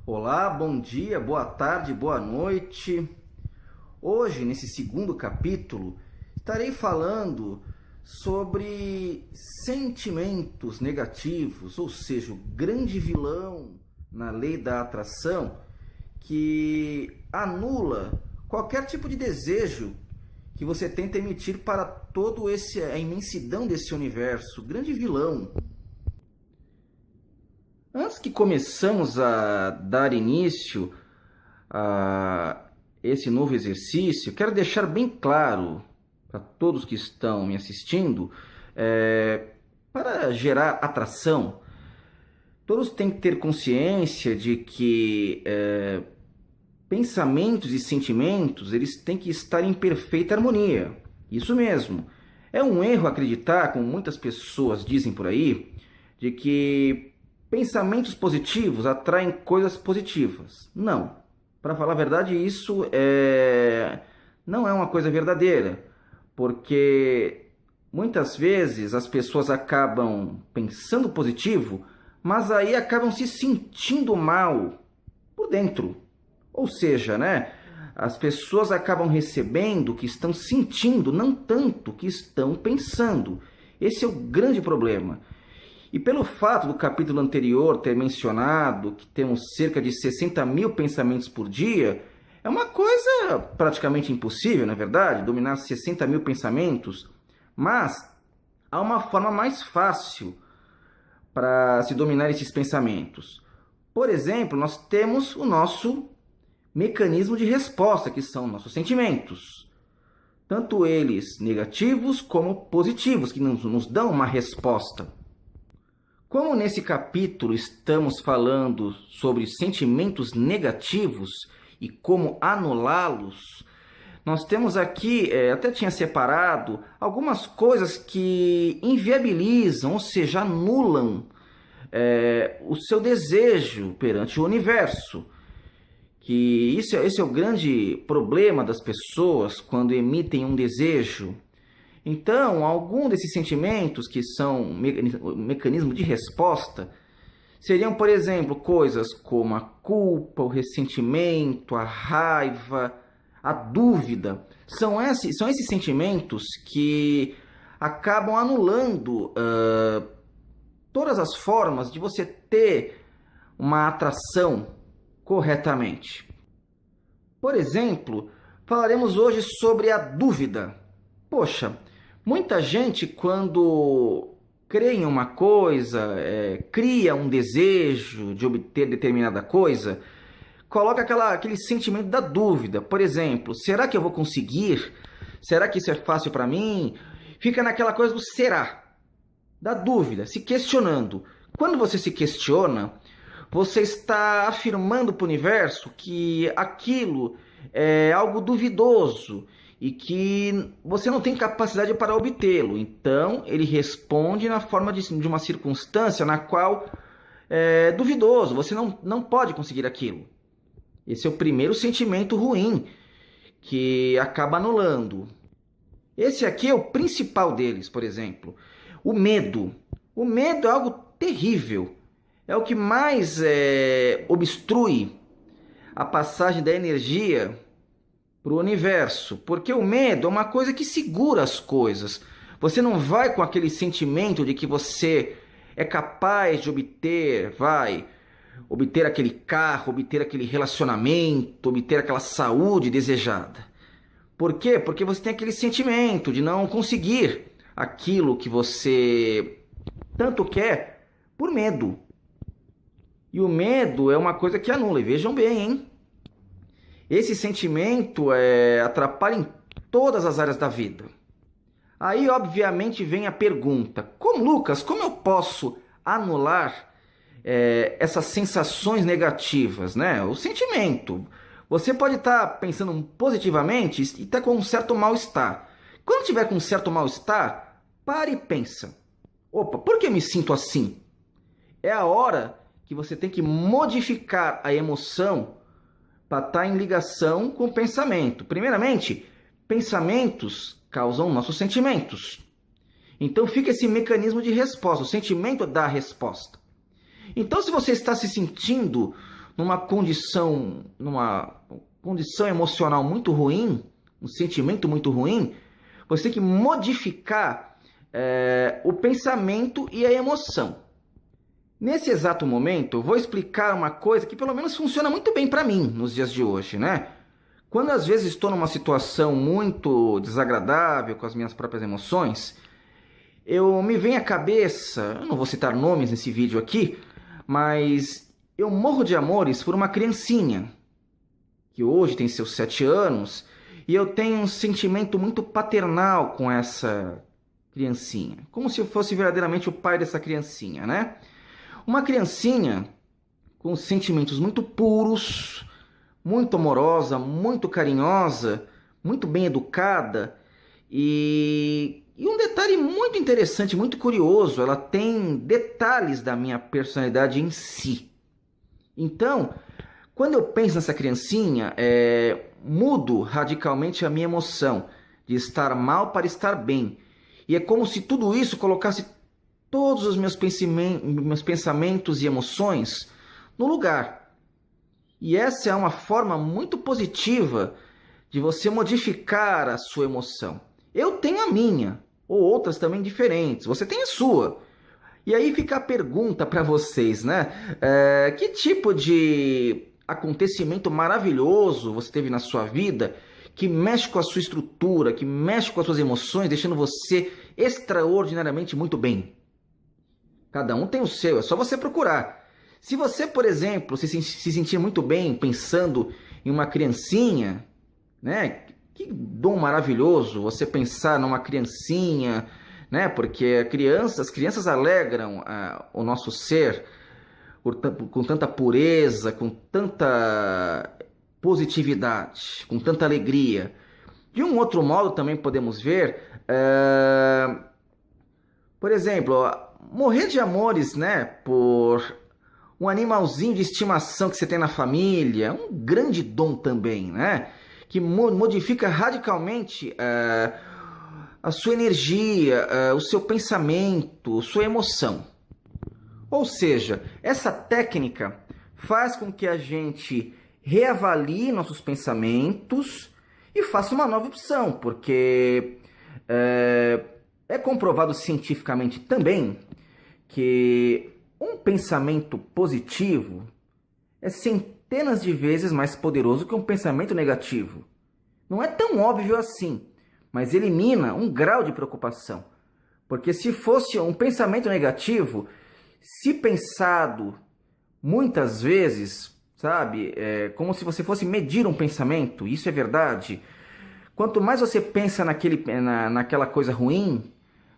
Olá, bom dia, boa tarde, boa noite. Hoje, nesse segundo capítulo, estarei falando sobre sentimentos negativos, ou seja, o grande vilão na lei da atração que anula qualquer tipo de desejo que você tenta emitir para todo a imensidão desse universo, o grande vilão. Antes que começamos a dar início a esse novo exercício, quero deixar bem claro para todos que estão me assistindo, para gerar atração, todos têm que ter consciência de que pensamentos e sentimentos eles têm que estar em perfeita harmonia. Isso mesmo. É um erro acreditar, como muitas pessoas dizem por aí, de que pensamentos positivos atraem coisas positivas. Não. Para falar a verdade, isso não é uma coisa verdadeira. Porque muitas vezes as pessoas acabam pensando positivo, mas aí acabam se sentindo mal por dentro. Ou seja, as pessoas acabam recebendo o que estão sentindo, não tanto o que estão pensando. Esse é o grande problema. E pelo fato do capítulo anterior ter mencionado que temos cerca de 60 mil pensamentos por dia, é uma coisa praticamente impossível, não é verdade? Dominar 60 mil pensamentos. Mas há uma forma mais fácil para se dominar esses pensamentos. Por exemplo, nós temos o nosso mecanismo de resposta, que são nossos sentimentos. Tanto eles negativos como positivos, que nos dão uma resposta. Como nesse capítulo estamos falando sobre sentimentos negativos e como anulá-los, nós temos aqui, até tinha separado, algumas coisas que inviabilizam, ou seja, anulam o seu desejo perante o universo. Que esse é o grande problema das pessoas quando emitem um desejo. Então, algum desses sentimentos que são mecanismo de resposta seriam, por exemplo, coisas como a culpa, o ressentimento, a raiva, a dúvida. São esses sentimentos que acabam anulando todas as formas de você ter uma atração corretamente. Por exemplo, falaremos hoje sobre a dúvida. Poxa, muita gente quando crê em uma coisa, cria um desejo de obter determinada coisa, coloca aquele sentimento da dúvida. Por exemplo, será que eu vou conseguir? Será que isso é fácil para mim? Fica naquela coisa do será, da dúvida, se questionando. Quando você se questiona, você está afirmando para o universo que aquilo é algo duvidoso e que você não tem capacidade para obtê-lo. Então, ele responde na forma de uma circunstância na qual é duvidoso, você não pode conseguir aquilo. Esse é o primeiro sentimento ruim que acaba anulando. Esse aqui é o principal deles, por exemplo. O medo. O medo é algo terrível. É o que mais obstrui a passagem da energia para o universo. Porque o medo é uma coisa que segura as coisas. Você não vai com aquele sentimento de que você é capaz de obter aquele carro, obter aquele relacionamento, obter aquela saúde desejada. Por quê? Porque você tem aquele sentimento de não conseguir aquilo que você tanto quer por medo. E o medo é uma coisa que anula. E vejam bem, hein? Esse sentimento atrapalha em todas as áreas da vida. Aí, obviamente, vem a pergunta: Lucas, como eu posso anular essas sensações negativas, né? O sentimento. Você pode estar pensando positivamente e estar com um certo mal-estar. Quando tiver com um certo mal-estar, pare e pensa. Opa, por que eu me sinto assim? É a hora que você tem que modificar a emoção para estar em ligação com o pensamento. Primeiramente, pensamentos causam nossos sentimentos. Então fica esse mecanismo de resposta, o sentimento dá resposta. Então se você está se sentindo numa condição emocional muito ruim, um sentimento muito ruim, você tem que modificar o pensamento e a emoção. Nesse exato momento, eu vou explicar uma coisa que pelo menos funciona muito bem para mim nos dias de hoje, né? Quando às vezes estou numa situação muito desagradável com as minhas próprias emoções, me vem à cabeça, eu não vou citar nomes nesse vídeo aqui, mas eu morro de amores por uma criancinha, que hoje tem seus 7 anos, e eu tenho um sentimento muito paternal com essa criancinha, como se eu fosse verdadeiramente o pai dessa criancinha, né? Uma criancinha com sentimentos muito puros, muito amorosa, muito carinhosa, muito bem educada, e um detalhe muito interessante, muito curioso, ela tem detalhes da minha personalidade em si. Então, quando eu penso nessa criancinha, mudo radicalmente a minha emoção de estar mal para estar bem. E é como se tudo isso colocasse todos os meus pensamentos e emoções no lugar. E essa é uma forma muito positiva de você modificar a sua emoção. Eu tenho a minha, ou outras também diferentes. Você tem a sua. E aí fica a pergunta para vocês, né? Que tipo de acontecimento maravilhoso você teve na sua vida que mexe com a sua estrutura, que mexe com as suas emoções, deixando você extraordinariamente muito bem? Cada um tem o seu, é só você procurar. Se você, por exemplo, se sentir muito bem pensando em uma criancinha, né? Que dom maravilhoso você pensar numa criancinha, né? Porque as crianças alegram o nosso ser com tanta pureza, com tanta positividade, com tanta alegria. De um outro modo também podemos ver, por exemplo, morrer de amores, né? Por um animalzinho de estimação que você tem na família, um grande dom também, né? Que modifica radicalmente a sua energia, o seu pensamento, sua emoção. Ou seja, essa técnica faz com que a gente reavalie nossos pensamentos e faça uma nova opção, porque é comprovado cientificamente também que um pensamento positivo é centenas de vezes mais poderoso que um pensamento negativo. Não é tão óbvio assim, mas elimina um grau de preocupação. Porque se fosse um pensamento negativo, se pensado muitas vezes, sabe, como se você fosse medir um pensamento, isso é verdade. Quanto mais você pensa naquela coisa ruim,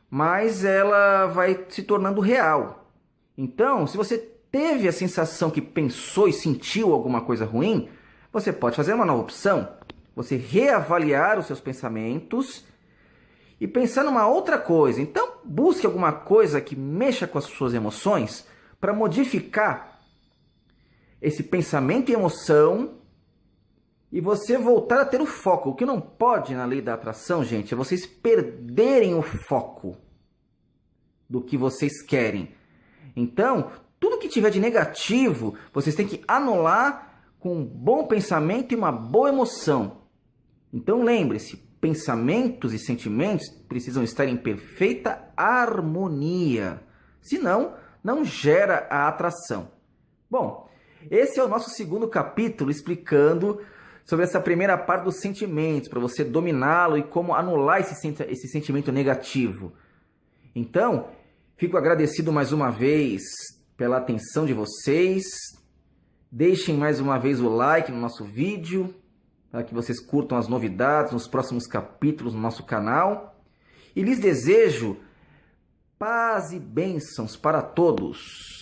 mais ela vai se tornando real. Então, se você teve a sensação que pensou e sentiu alguma coisa ruim, você pode fazer uma nova opção. Você reavaliar os seus pensamentos e pensar numa outra coisa. Então, busque alguma coisa que mexa com as suas emoções para modificar esse pensamento e emoção e você voltar a ter o foco. O que não pode na lei da atração, gente, é vocês perderem o foco do que vocês querem. Então, tudo que tiver de negativo, vocês têm que anular com um bom pensamento e uma boa emoção. Então, lembre-se, pensamentos e sentimentos precisam estar em perfeita harmonia. Senão, não gera a atração. Bom, esse é o nosso segundo capítulo explicando sobre essa primeira parte dos sentimentos, para você dominá-lo e como anular esse sentimento negativo. Então, fico agradecido mais uma vez pela atenção de vocês. Deixem mais uma vez o like no nosso vídeo, para que vocês curtam as novidades nos próximos capítulos no nosso canal. E lhes desejo paz e bênçãos para todos.